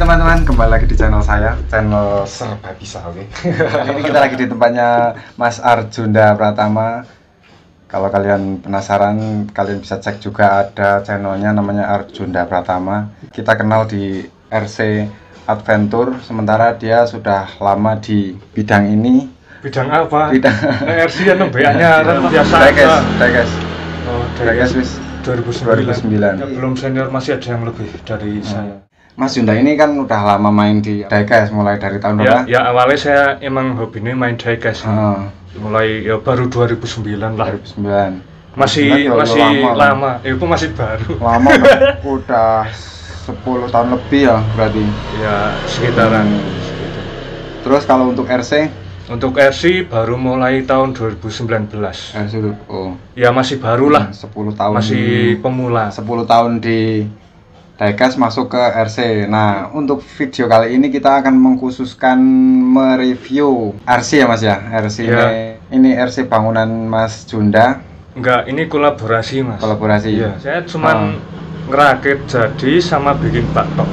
teman-teman, kembali lagi di channel saya, channel Serba Bisa, oke. Kali ini kita lagi di tempatnya Mas Arjunda Pratama. Kalau kalian penasaran, kalian bisa cek juga ada channelnya namanya Arjunda Pratama. Kita kenal di RC Adventure, sementara dia sudah lama di bidang ini. Bidang apa? Bidang RC ya nembaknya biasa. Guys. Oh, dari 2009. Ya, belum senior, masih ada yang lebih dari saya. Mas Junda ini kan udah lama main di diecast mulai dari tahun berapa? Ya awalnya saya emang hobinya main diecast. Mulai ya baru 2009 lah. 2009. Masih lama. Itu masih baru. Lama udah 10 tahun lebih ya berarti. Ya sekitaran segitu. Terus kalau untuk RC? Untuk RC baru mulai tahun 2019. RC oh. Ya masih baru lah. 10 tahun. Masih pemula. 10 tahun di diecast masuk ke RC. Nah, untuk video kali ini kita akan mengkhususkan mereview RC ya Mas ya. RC ya. Ini RC bangunan Mas Junda. Enggak, ini kolaborasi Mas. Kolaborasi. Iya, saya cuman ngerakit jadi sama bikin baktok.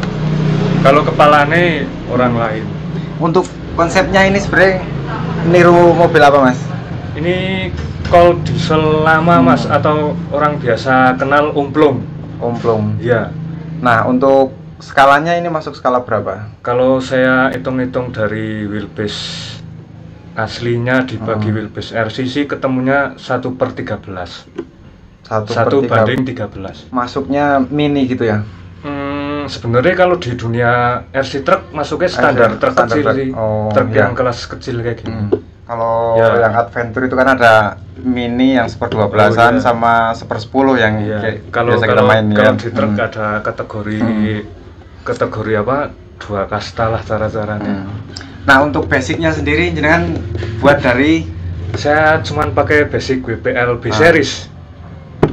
Kalau kepalanya orang lain. Untuk konsepnya ini sebenarnya niru mobil apa Mas? Ini kol diesel lama Mas, atau orang biasa kenal umplung. Umplung. Iya. Nah, untuk skalanya ini masuk skala berapa? Kalau saya hitung-hitung dari wheelbase aslinya dibagi wheelbase RC ketemunya 1/13. 1 banding 13. Masuknya mini gitu ya? Sebenarnya kalau di dunia RC truk masuknya standar truk kecil sih. Truk yang kelas kecil kayak gini. Kalau yang adventure itu kan ada mini yang 1/12an sama 1/10 yang kalau biasa kita main kalau di truk ada kategori apa, 2 kasta lah cara-caranya. Nah, untuk basicnya sendiri jenengan buat dari? Saya cuman pakai basic WPL B series.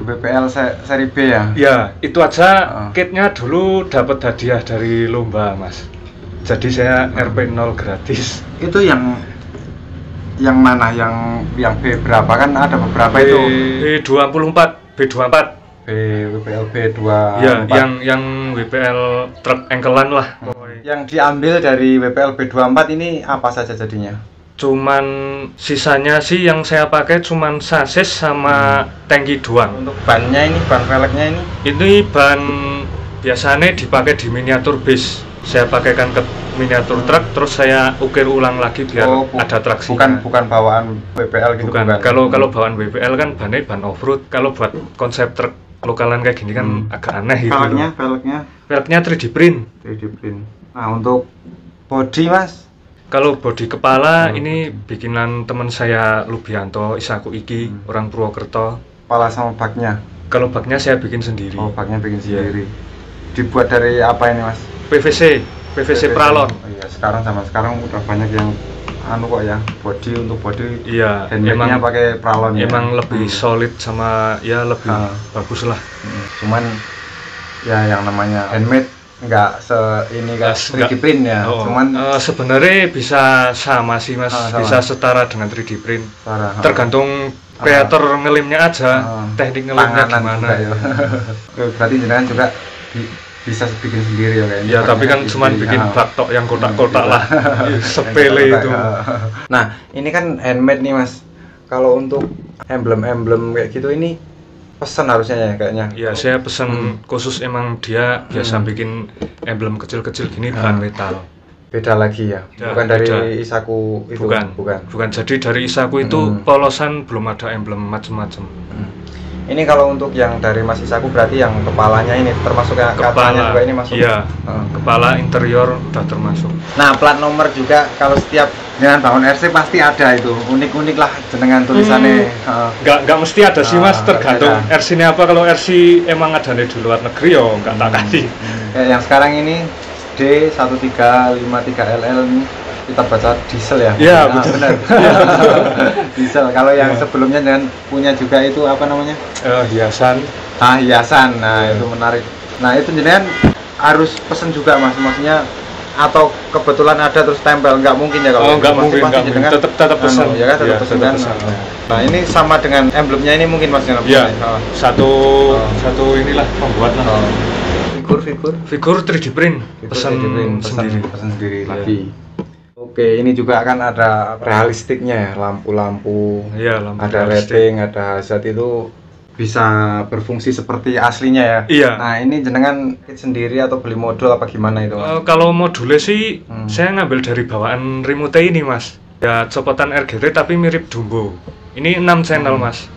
WPL seri B ya? Ya, itu aja kitnya dulu dapat hadiah dari lomba Mas. Jadi saya RP0 gratis. Itu yang mana? Yang B berapa? Kan ada beberapa itu. B24. WPL B24. Ya, yang WPL truk engkelan lah. Yang diambil dari WPL B24 ini apa saja jadinya? Cuman sisanya sih yang saya pakai cuman sasis sama tangki doang. Untuk bannya ini, ban velgnya ini? Ini ban biasanya dipakai di miniatur base. Saya pakaikan ke miniatur truk, terus saya ukir ulang lagi biar ada traksinya. Bukan bawaan WPL gitu. Bukan. Kalau bawaan WPL kan bannya ban off-road. Kalau buat konsep truk lokalan kayak gini kan agak aneh gitu. Velgnya 3D print. Nah, untuk body Mas? Kalau bodi kepala ini bikinan teman saya Lubianto Isaku Iki, orang Purwokerto. Kepala sama baknya? Kalau baknya saya bikin sendiri. Oh, baknya bikin sendiri. Dibuat dari apa ini Mas? PVC pralon. Oh, iya, sekarang udah banyak yang kok ya, untuk body. Iya, emang pakai pralon ya. Emang lebih solid sama ya lebih bagus lah. Cuman ya yang namanya handmade enggak 3D print ya. Cuman sebenarnya bisa sama sih Mas, bisa setara dengan 3D print. Tergantung kreator ngelimnya aja, teknik ngelimnya gimana. Ya. Berarti jenengan juga bisa bikin sendiri ya kayaknya. Ya, tapi kan cuman bikin baktok yang kotak-kotak lah. Sepele itu. Nah, ini kan handmade nih Mas. Kalau untuk emblem-emblem kayak gitu ini pesan harusnya ya kayaknya. Iya, saya pesan khusus, emang dia biasa bikin emblem kecil-kecil gini bahan metal. Beda lagi ya? Bukan dari Isaku itu? Bukan. Jadi dari Isaku itu polosan belum ada emblem macem-macem. Ini kalau untuk yang dari Mas Isaku berarti yang kepalanya ini termasuk ya, kepalanya juga ini masuk? Iya, kepala interior udah termasuk. Nah, plat nomor juga kalau setiap dengan bangun RC pasti ada itu, unik-unik lah jenengan tulisannya. Nggak mesti ada sih Mas, tergantung RC-nya apa. Kalau RC emang ada di luar negeri ya nggak tak kasih. Kayak yang sekarang ini D1353LL ini kita baca diesel ya? Iya, benar. Diesel. Kalau yang sebelumnya dengan punya juga itu apa namanya? Hiasan. Hiasan. Nah, itu menarik. Nah, itu jenengan harus pesen juga Mas, maksudnya atau kebetulan ada terus tempel, nggak mungkin ya kalau nggak mungkin. Tetap pesan ya kan, tetap pesan kan. Nah, ini sama dengan emblemnya ini mungkin Mas yang iya, satu inilah pembuat lah. Figur 3D print, pesan sendiri. Pesan sendiri lagi. Oke, ini juga kan ada realistiknya ya, lampu-lampu. Iya, lampu ada rating, ada zat itu bisa berfungsi seperti aslinya ya. Iya. Nah, ini jenengan sendiri atau beli modul apa gimana itu, Mas? Kalau modulnya sih saya ngambil dari bawaan remote ini, Mas. Ya copotan RGT tapi mirip Dumbo. Ini 6 channel, Mas.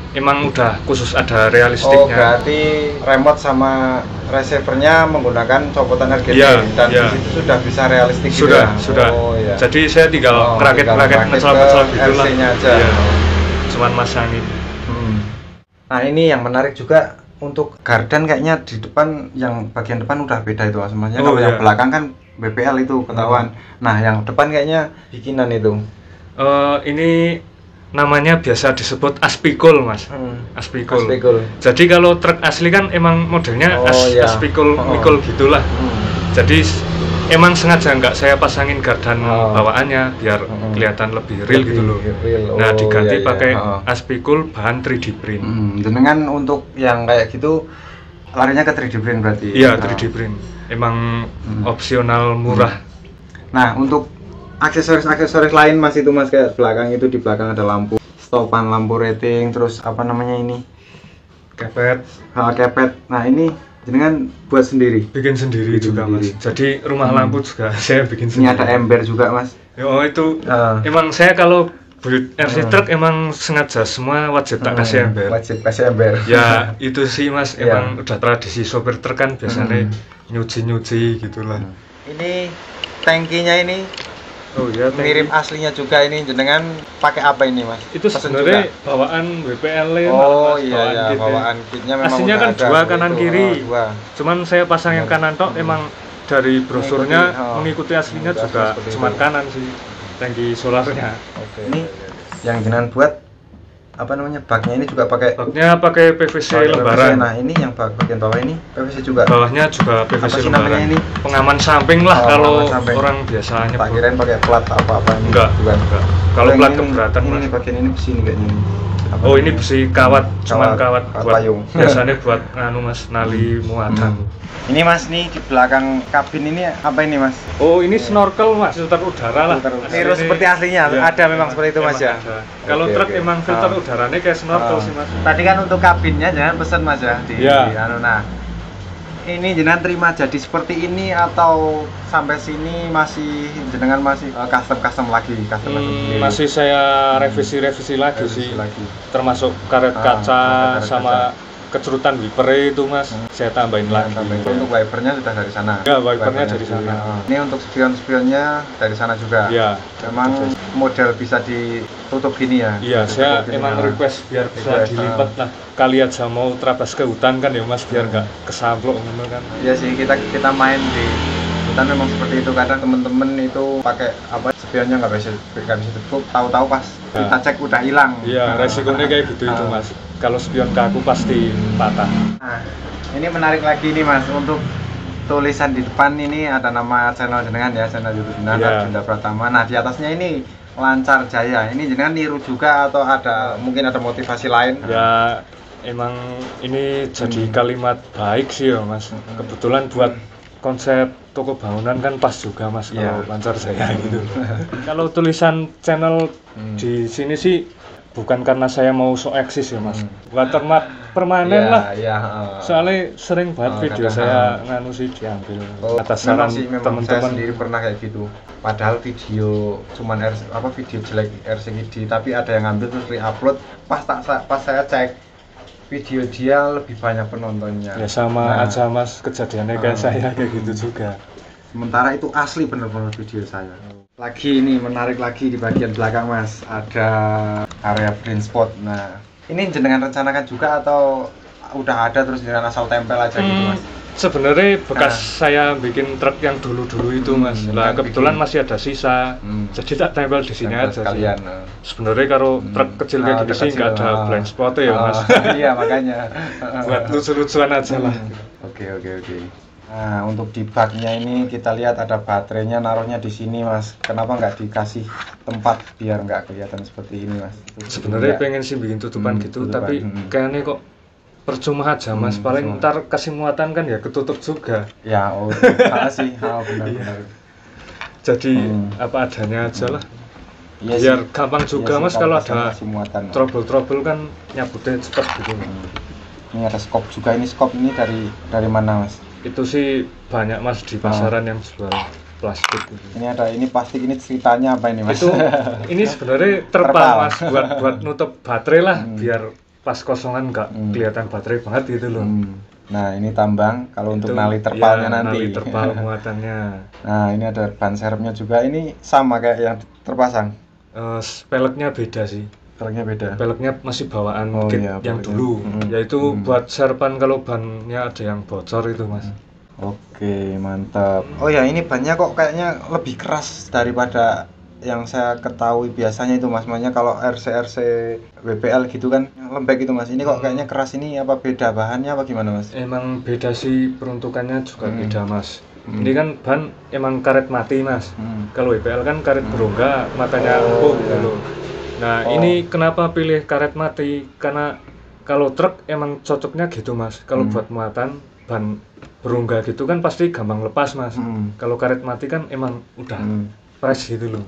Emang udah khusus ada realistiknya. Oh, berarti remote sama receivernya menggunakan copotan RGT dan di situ sudah bisa realistik sudah, gitu ya? Sudah. Oh, iya. Jadi saya tinggal ngerakit ngecel-ngecel gitu lah. RC-nya aja. Iya. Cuman masangin. Nah, ini yang menarik juga untuk gardan kayaknya di depan, yang bagian depan udah beda itu Mas. Maksudnya kalau yang belakang kan BPL itu ketahuan. Nah, yang depan kayaknya bikinan itu. Ini namanya biasa disebut aspikul, Mas. Aspikul. Jadi kalau truk asli kan emang modelnya aspikul mikul gitulah. Jadi emang sengaja nggak saya pasangin gardan bawaannya biar kelihatan lebih real gitu loh. Nah, diganti pakai aspikul bahan 3D print. Jenengan untuk yang kayak gitu larinya ke 3D print berarti? Iya, 3D print. Emang opsional murah. Nah, untuk aksesoris lain Mas itu Mas, kayak belakang itu, di belakang ada lampu stopan, lampu rating, terus apa namanya ini? Kepet. Kepet. Nah, ini jenengan buat sendiri? Bikin sendiri juga Mas. Jadi rumah lampu juga saya bikin Ini sendiri. ada ember juga Mas? Oh, itu emang saya kalau build RC truck emang sengaja semua wajib tak kasih ember. Wajib kasih ember. Ya itu sih Mas, emang udah tradisi sopir truk kan biasanya nyuci gitulah. Ini tangkinya ini mirip aslinya juga. Ini jenengan pakai apa ini Mas? Itu sebenarnya bawaan WPL. Bawaan kitnya memang aslinya kan dua kanan kiri. Cuman saya pasang yang kanan tok, emang dari brosurnya mengikuti aslinya juga cuman kanan sih tangki solarnya. Ini yang jenengan buat apa namanya, baknya ini juga pakai PVC lembaran. Nah, ini yang bagian bawah ini PVC juga. Bawahnya juga PVC lembaran. Ini pengaman samping lah kalau orang biasa nyebut. Tak kirain pakai plat apa ini. Enggak. Kalau plat keberatan ini bagian ini besi nih kayaknya ini. Ini besi kawat, cuman kawat buat payung. Biasanya buat Mas nali muatan. Ini Mas, nih di belakang kabin ini apa ini Mas? Oh, ini snorkel Mas, filter udara lah. Niru seperti aslinya, ada memang seperti itu Mas ya? Kalau truk emang filter udaranya kayak snorkel sih Mas. Tadi kan untuk kabinnya jangan pesen Mas ya? Nah, ini jenengan terima jadi seperti ini atau sampai sini masih jenengan masih custom lagi? Masih saya revisi lagi sih. Termasuk karet kaca sama kecerutan wiper itu Mas, saya tambahin lagi. Untuk wipernya sudah dari sana? Ya, wipernya dari sana. Ini untuk spion-spionnya dari sana juga? Iya. Memang model bisa ditutup gini ya? Iya, saya emang request biar bisa dilipat lah. Kali aja mau terabas ke hutan kan ya Mas, biar nggak kesamplok gitu kan. Iya sih, kita main di hutan memang seperti itu. Kadang temen-temen itu pakai spionnya nggak bisa tutup, tahu-tahu pas kita cek udah hilang. Iya, resikonya kayak gitu itu Mas. Kalau spion kaku pasti patah. Nah, ini menarik lagi nih Mas, untuk tulisan di depan ini ada nama channel jenengan ya, channel YouTube jenengan Arjunda Pratama. Nah, di atasnya ini Lancar Jaya. Ini jenengan niru juga atau mungkin ada motivasi lain? Ya, emang ini jadi kalimat baik sih ya Mas. Kebetulan buat konsep toko bangunan kan pas juga Mas kalau Lancar Jaya gitu. Kalau tulisan channel di sini sih bukan karena saya mau so eksis ya Mas, watermark permanen lah. Soalnya sering banget video saya nganu sih diambil atas saran teman-teman. Saya sendiri pernah kayak gitu, padahal video cuman video jelek RCGD, tapi ada yang ngambil terus re-upload. Pas saya cek video dia lebih banyak penontonnya. Ya sama aja Mas, kejadiannya kayak saya kayak gitu juga. Sementara itu asli bener-bener video saya. Lagi ini menarik lagi di bagian belakang Mas, ada area blind spot. Nah, ini jenengan rencanakan juga atau udah ada terus jenengan asal tempel aja gitu Mas? Sebenarnya bekas saya bikin truk yang dulu-dulu itu Mas. Lah kebetulan masih ada sisa. Jadi tak tempel di sini aja sekalian. Sebenarnya kalau truk kecil kayak gini sih nggak ada blind spot ya Mas. Iya, makanya. Buat lucu-lucuan aja lah. Oke. Nah, untuk di baknya ini kita lihat ada baterainya, naruhnya di sini Mas. Kenapa nggak dikasih tempat biar nggak kelihatan seperti ini Mas? Sebenarnya pengen sih bikin tutupan gitu, tapi kayaknya kok percuma aja mas, paling ntar kasih muatan kan ya ketutup juga. Ya, sih, benar-benar. Jadi apa adanya aja lah. Iya Biar sih. gampang juga Iya mas sih, kalau kasih ada muatan. trouble kan nyabutnya cepet gitu. Ini ada skop juga, ini skop ini dari mana mas? Itu sih banyak mas di pasaran yang jual plastik gitu. Ini plastik, ini ceritanya apa ini mas? Ini sebenarnya terpal mas, buat nutup baterai lah, biar pas kosongan nggak kelihatan baterai banget gitu loh. Nah ini tambang kalau untuk nali ya, terpalnya nanti. Nali terpal muatannya. Nah ini ada ban serepnya juga, ini sama kayak yang terpasang. Peleknya beda sih. Peleknya beda. Peleknya masih bawaan kit yang dulu, yaitu buat serpan kalau bannya ada yang bocor itu mas. Oke mantap. Oh ya ini bannya kok kayaknya lebih keras daripada yang saya ketahui biasanya itu mas, makanya kalau RC WPL gitu kan lembek itu mas, ini kok kayaknya keras, ini apa beda bahannya apa gimana mas? Emang beda sih, peruntukannya juga beda mas. Ini kan ban emang karet mati mas, kalau WPL kan karet berongga matanya empuk gitu. Nah ini kenapa pilih karet mati, karena kalau truk emang cocoknya gitu mas, kalau buat muatan ban berongga gitu kan pasti gampang lepas mas. Kalau karet mati kan emang udah fresh gitu loh.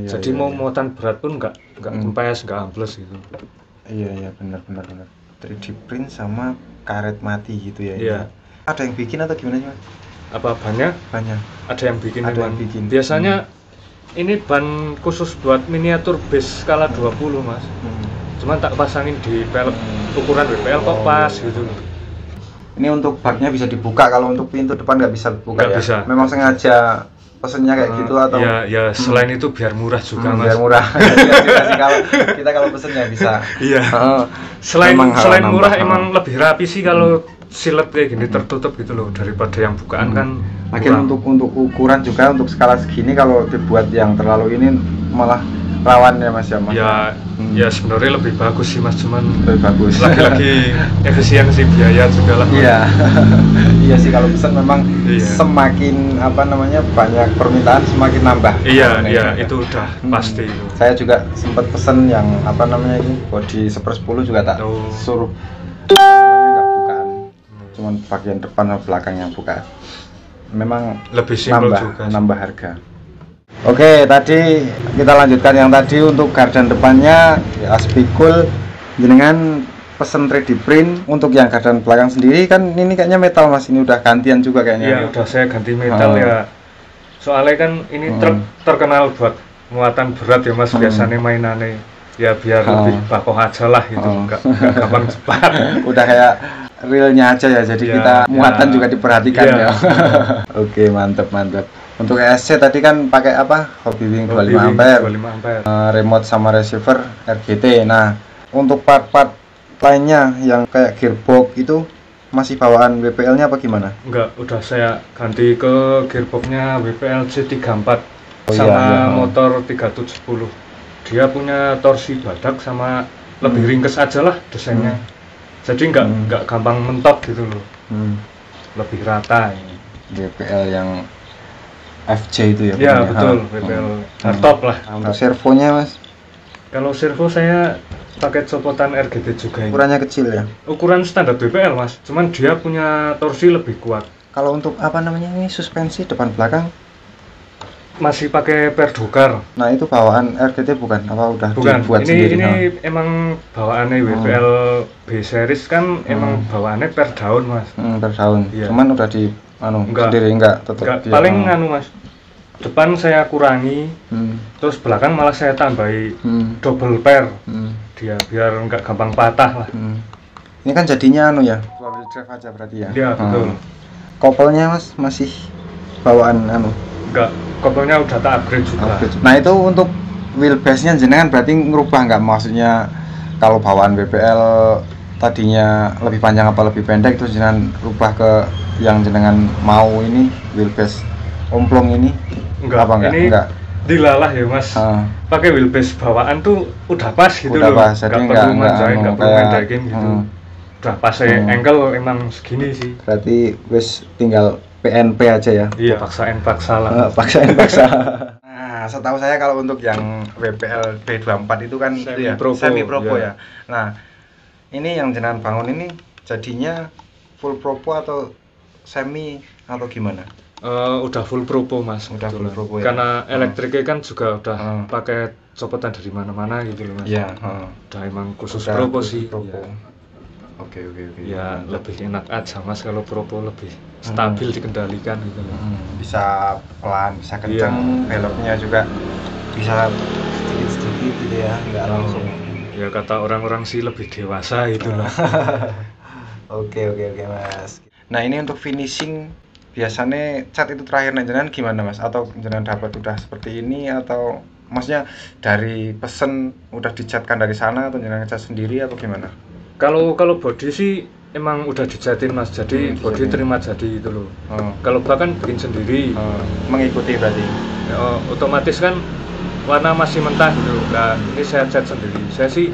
Jadi mau muatan berat pun nggak kempes, nggak ambles gitu. Iya benar. 3D print sama karet mati gitu ya. Iya. Ada yang bikin atau gimana sih mas? Apa bannya? Banyak. Ada yang bikin. Biasanya ini ban khusus buat miniatur base skala 20 mas. Cuman tak pasangin di pelek ukuran WPL kok pas gitu. Ini untuk baknya bisa dibuka, kalau untuk pintu depan nggak bisa dibuka ya? Bisa. Memang sengaja pesennya kayak gitu atau? Ya selain itu biar murah juga mas. Biar murah. Kalau kita pesennya bisa. Iya. Selain murah emang lebih rapi sih kalau silet kayak gini tertutup gitu loh, daripada yang bukaan kan. Lagian untuk ukuran juga, untuk skala segini kalau dibuat yang terlalu ini malah rawan ya mas ya mas. Ya sebenarnya lebih bagus sih mas, cuman lebih bagus. Lagi-lagi efisiensi biaya juga lah. Iya sih, kalau pesan memang semakin banyak permintaan semakin nambah. Iya itu udah pasti. Saya juga sempat pesen yang ini body 1/10 juga tak suruh nggak bukaan, cuman bagian depan sama belakang yang buka. Memang lebih simpel juga, nambah harga. Oke, tadi kita lanjutkan yang tadi untuk gardan depannya ya, spikul jenengan pesen 3D print. Untuk yang gardan belakang sendiri kan ini kayaknya metal mas, ini udah gantian juga kayaknya. Iya udah saya ganti metal ya, soalnya kan ini truk terkenal buat muatan berat ya mas, biasanya mainannya ya biar lebih bakoh aja lah gitu, nggak gampang cepat. Udah kayak realnya aja ya, jadi kita muatan juga diperhatikan ya. Oke mantap. Untuk ESC tadi kan pakai apa? Hobby Wing 25 ampere. Remote sama receiver RGT. Nah, untuk part-part lainnya yang kayak gearbox itu masih bawaan WPL-nya apa gimana? Enggak, udah saya ganti ke gearbox-nya WPL C34 sama motor 3710. Dia punya torsi badak sama lebih ringkes aja lah desainnya. Jadi nggak gampang mentok gitu loh. Lebih rata ini. WPL yang FC itu ya? Iya betul, WPL hardtop lah. Untuk servonya mas? Kalau servo saya pakai copotan RGT juga ini. Ukurannya kecil ya? Ukuran standar WPL mas, cuman dia punya torsi lebih kuat. Kalau untuk ini suspensi depan belakang? Masih pakai perdokar. Nah itu bawaan RGT bukan? Apa udah dibuat sendiri? Ini emang bawaannya WPL B series kan emang bawaannya per daun mas. Per daun. Iya. Cuman udah di sendiri tetap. Paling mas. Depan saya kurangi, terus belakang malah saya tambahi double pair. Dia biar nggak gampang patah lah. Ini kan jadinya four wheel drive aja berarti ya? Iya betul. Kopelnya mas masih bawaan Enggak, kopelnya udah tak upgrade juga. Nah itu untuk wheelbase-nya jenengan berarti ngerubah nggak, maksudnya kalau bawaan WPL tadinya lebih panjang apa lebih pendek, terus jenengan rubah ke yang jenengan mau ini wheelbase omplong ini? Enggak. Dilalah ya mas, pakai wheelbase bawaan tuh udah pas gitu loh, nggak perlu manjain, nggak perlu mendekin gitu, udah pas angle emang segini sih. Berarti wes tinggal PNP aja ya? Iya, paksa lah. Paksa. Nah, setahu saya kalau untuk yang WPL B24 itu kan semi propo ya. Nah, ini yang jenengan bangun ini jadinya full propo atau semi atau gimana? Udah full propo mas. Udah full kebetulan. propo ya? Karena elektriknya kan juga udah pakai copotan dari mana-mana gitu loh mas. Iya. Udah emang khusus Udah propo khusus sih. propo. Ya. Oke. Ya lebih enak aja mas kalau propo lebih stabil dikendalikan gitu loh. Bisa pelan, bisa kencang, beloknya juga bisa sedikit gitu ya, nggak langsung. Ya kata orang-orang sih lebih dewasa gitu loh. Oke mas. Nah ini untuk finishing biasanya cat itu terakhir jenengan gimana mas? Atau jenengan dapat udah seperti ini atau maksudnya dari pesen udah dicatkan dari sana atau jenengan cat sendiri atau gimana? Kalau body sih emang udah dicatin mas, jadi body terima jadi itu loh. Kalau bahkan bikin sendiri, mengikuti berarti. Otomatis kan warna masih mentah gitu. Nah ini saya cat sendiri. Saya sih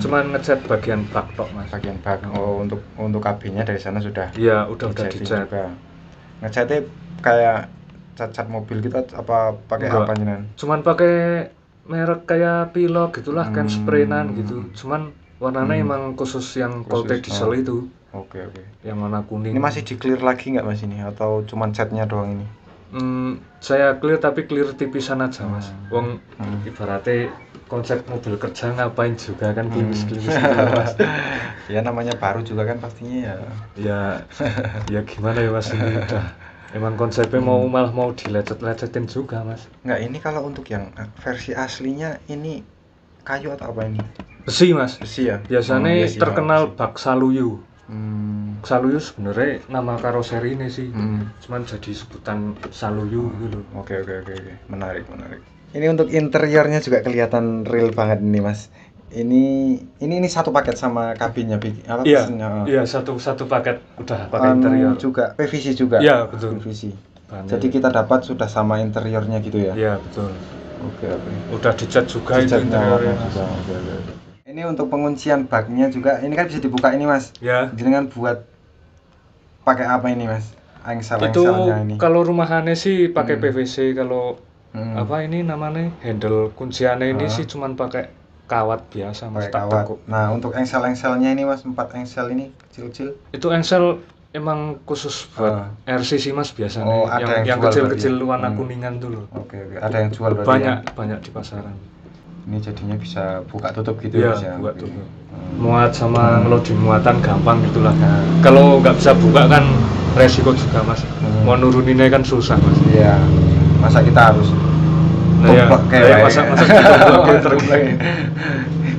cuman ngecat bagian bak tok mas. Bagian bak. Oh untuk kabinnya dari sana sudah. Iya udah dicat. Ngecatnya kayak cat mobil gitu apa pakai apa jenengan? Cuman pakai merek kayak Pilot gitulah kan sprayan gitu. Cuman warnanya emang khusus yang Colte diesel itu. Oke. Yang warna kuning. Ini masih di clear lagi nggak mas ini atau cuman catnya doang ini? Saya clear tapi clear tipisan aja mas. Wong ibaratnya konsep mobil kerja ngapain juga kan klimis-klimis gitu mas. Ya namanya baru juga kan pastinya ya. Ya gimana ya mas ini udah. Emang konsepnya malah mau dilecet-lecetin juga mas. Nggak ini kalau untuk yang versi aslinya ini kayu atau apa ini? Besi mas. Besi ya. Biasanya terkenal bak Saluyu. Saluyu sebenarnya nama karoseri ini sih. Cuman jadi sebutan Saluyu gitu. Oke. Menarik. Ini untuk interiornya juga kelihatan real banget ini mas. Ini satu paket sama kabinnya apa? Iya satu paket udah pakai interior. Juga PVC juga. Iya betul. PVC. Jadi kita dapat sudah sama interiornya gitu ya. Iya betul. Oke. Udah dicat juga itu interiornya. Oke. Ini untuk penguncian baknya juga. Ini kan bisa dibuka ini mas. Ya. Jenengan buat pakai apa ini mas? Engsel-engselnya ini. Itu kalau rumahannya sih pakai PVC. Kalau apa ini namanya handle kunciannya ini sih cuman pakai kawat biasa mas. Kawat. Nah untuk engsel-engselnya ini mas 4 engsel ini kecil-kecil. Itu engsel emang khusus buat RC sih mas biasanya. Ada yang kecil-kecil warna kuningan tuh loh. Oke. Ada yang jual berarti. Banyak di pasaran. Ini jadinya bisa buka tutup gitu ya? Iya, buka tutup. Muat sama ngelodi muatan gampang gitulah. Kalau nggak bisa buka kan resiko juga mas. Mau nuruninnya kan susah mas. Iya. Masa kita harus masa kita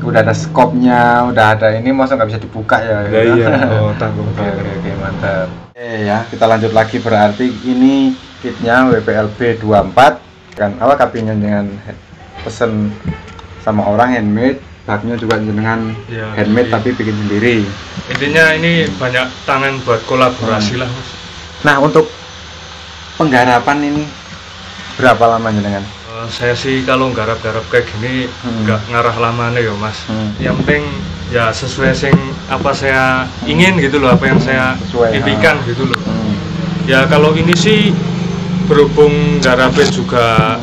udah ada skopnya, udah ada ini, masa nggak bisa dibuka ya? Iya. Tanggung. Oke, mantap. Ya, kita lanjut lagi berarti ini kitnya WPLB 24 kan apa kabinnya dengan pesen sama orang handmade, baknya juga dengan handmade tapi bikin sendiri. Intinya ini banyak tangan buat kolaborasi lah mas. Nah untuk penggarapan ini berapa lamanya dengan? Saya sih kalau garap-garap kayak gini nggak ngarah lamanya ya mas. Yang penting ya sesuai sing apa saya ingin gitu loh, apa yang saya impikan gitu loh. Ya kalau ini sih berhubung garapnya juga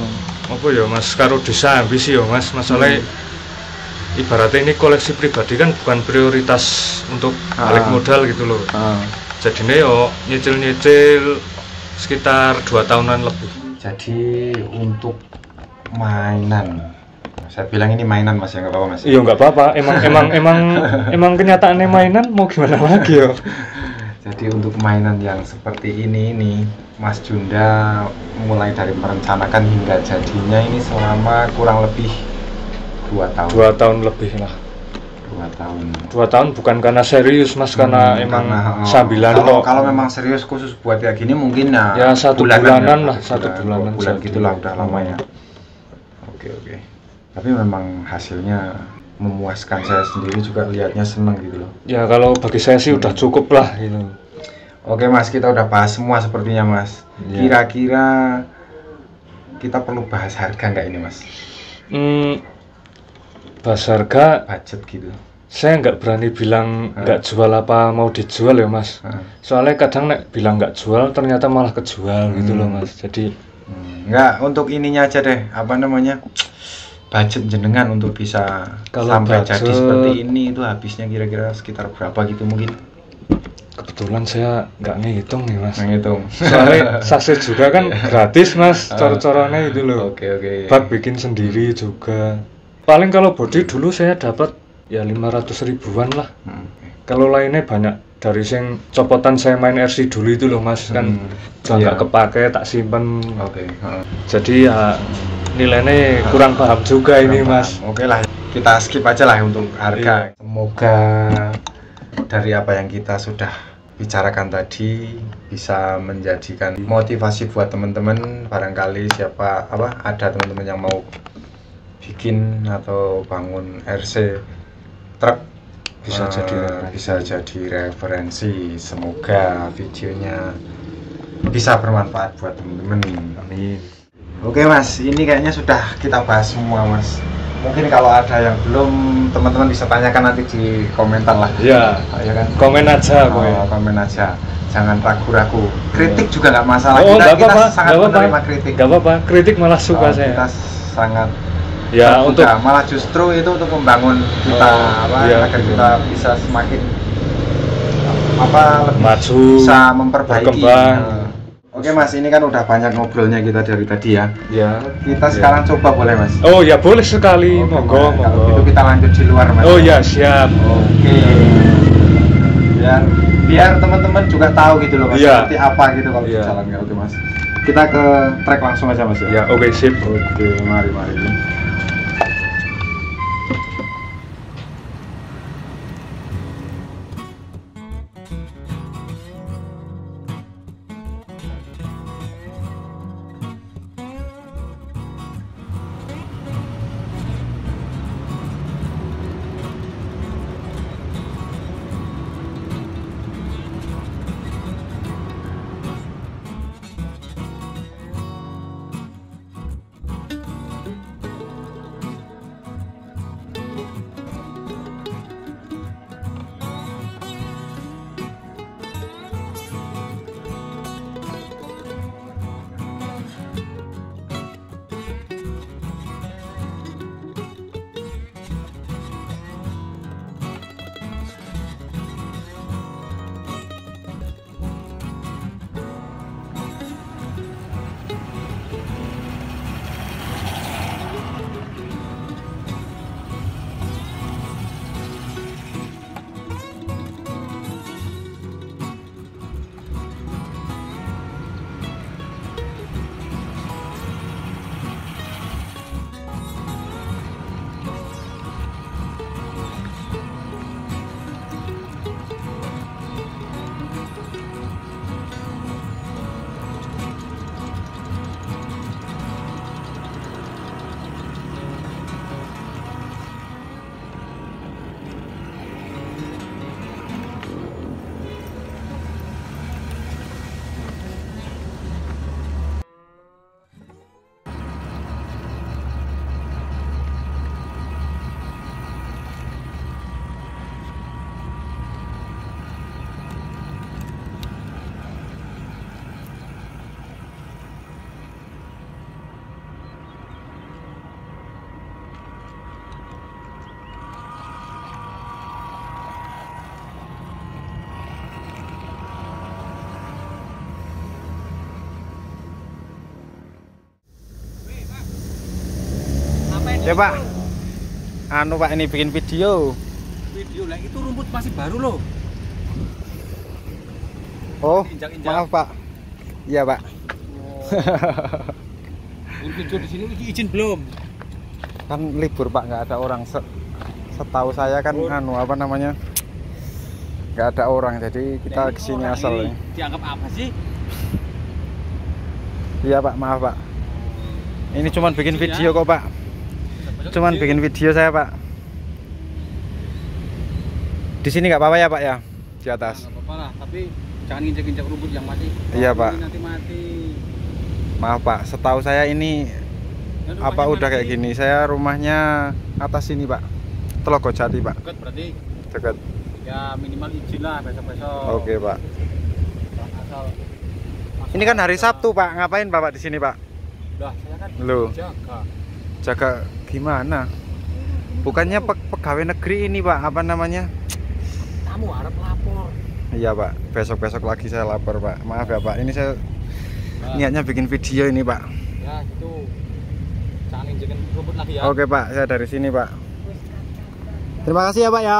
apa ya mas karo desa habis ya mas, masalahnya ibaratnya ini koleksi pribadi kan bukan prioritas untuk balik modal gitu loh. Jadinya yo nyicil sekitar 2 tahunan lebih. Jadi untuk mainan, saya bilang ini mainan mas ya, nggak apa-apa mas? Iya nggak apa-apa, emang kenyataannya mainan, mau gimana lagi ya. Jadi untuk mainan yang seperti ini Mas Junda mulai dari merencanakan hingga jadinya ini selama kurang lebih 2 tahun. 2 tahun lebih lah. 2 tahun bukan karena serius mas, karena emang sambilan kok. Kalau memang serius khusus buat kayak gini mungkin ya 1 bulanan lah, 1 bulanan gitulah udah lama ya. Oke. Tapi memang hasilnya memuaskan, saya sendiri juga lihatnya seneng gitu loh. Ya kalau bagi saya sih udah cukup lah gitu. Oke mas, kita udah bahas semua sepertinya mas. Kira-kira kita perlu bahas harga nggak ini mas? Bahas harga, budget gitu. Saya nggak berani bilang nggak jual apa mau dijual ya mas. Soalnya kadang bilang nggak jual ternyata malah kejual gitu loh mas. Jadi nggak, untuk ininya aja deh, apa namanya, budget jenengan untuk bisa kalau sampai budget, jadi seperti ini itu habisnya kira-kira sekitar berapa gitu mungkin? kebetulan saya nggak ngitung nih mas. Ngitung. Soalnya saset juga kan gratis mas, cor-corannya itu loh. Oke. Bak bikin sendiri juga. Paling kalau body dulu saya dapat ya 500 ribuan lah. Kalau lainnya banyak dari yang copotan saya main RC dulu itu loh mas, kan nggak kepake tak simpen. Jadi ya nilainya kurang paham juga ini mas. Oke lah, kita skip aja lah untuk harga. Semoga dari apa yang kita sudah bicarakan tadi bisa menjadikan motivasi buat teman-teman. Barangkali ada teman-teman yang mau bikin atau bangun RC truk bisa jadi referensi. Semoga videonya bisa bermanfaat buat teman-teman. Amin. Oke mas, ini kayaknya sudah kita bahas semua mas. Mungkin kalau ada yang belum, teman-teman bisa tanyakan nanti di komentar lah. Iya, ya kan? Komen aja, komen aja. Jangan ragu-ragu. Kritik juga nggak masalah. Kita sangat menerima kritik. Nggak apa-apa, kritik malah suka saya. Kita sangat ya untuk malah justru itu untuk membangun kita agar kita bisa semakin maju, bisa memperbaiki. Berkembang. Oke mas, ini kan udah banyak ngobrolnya kita dari tadi ya. Ya. Kita sekarang coba boleh mas? Oh ya boleh sekali, monggo. Kalau gitu kita lanjut di luar mas. Oh ya siap. Oke. Biar teman-teman juga tahu gitu loh mas, seperti apa gitu kalau di jalan. Oke mas. Kita ke track langsung aja mas ya. Ya oke sip. Oke, mari. Ya Pak, Pak ini bikin video. Video lah, itu rumput masih baru loh. Oh, maaf Pak. Iya Pak. Video di sini izin belum? Kan libur Pak, nggak ada orang. Setahu saya kan nggak ada orang, jadi kita kesini asal. Dianggap apa sih? Iya Pak, maaf Pak. Ini cuman bikin video kok Pak. Cuman bikin video saya Pak. Di sini nggak apa-apa ya Pak ya, di atas. Nggak apa-apa lah, tapi jangan injak-injak rumput yang mati. Iya Pak. Nanti mati. Maaf Pak, setahu saya ini udah kayak gini. Saya rumahnya atas sini Pak, Telogojati Pak. Dekat berarti? Dekat. Ya minimal izin lah besok-besok. Oke Pak. Ini kan hari Sabtu Pak, ngapain Bapak di sini Pak? Udah, saya kan jaga gimana? Bukannya pegawai negeri ini Pak, apa namanya? Kamu harap lapor. Iya Pak, besok-besok lagi saya lapor Pak. Maaf ya Pak, ini saya niatnya bikin video ini Pak. Ya itu jangan injekin rumput lagi ya. Oke Pak, saya dari sini Pak. Terima kasih ya Pak ya.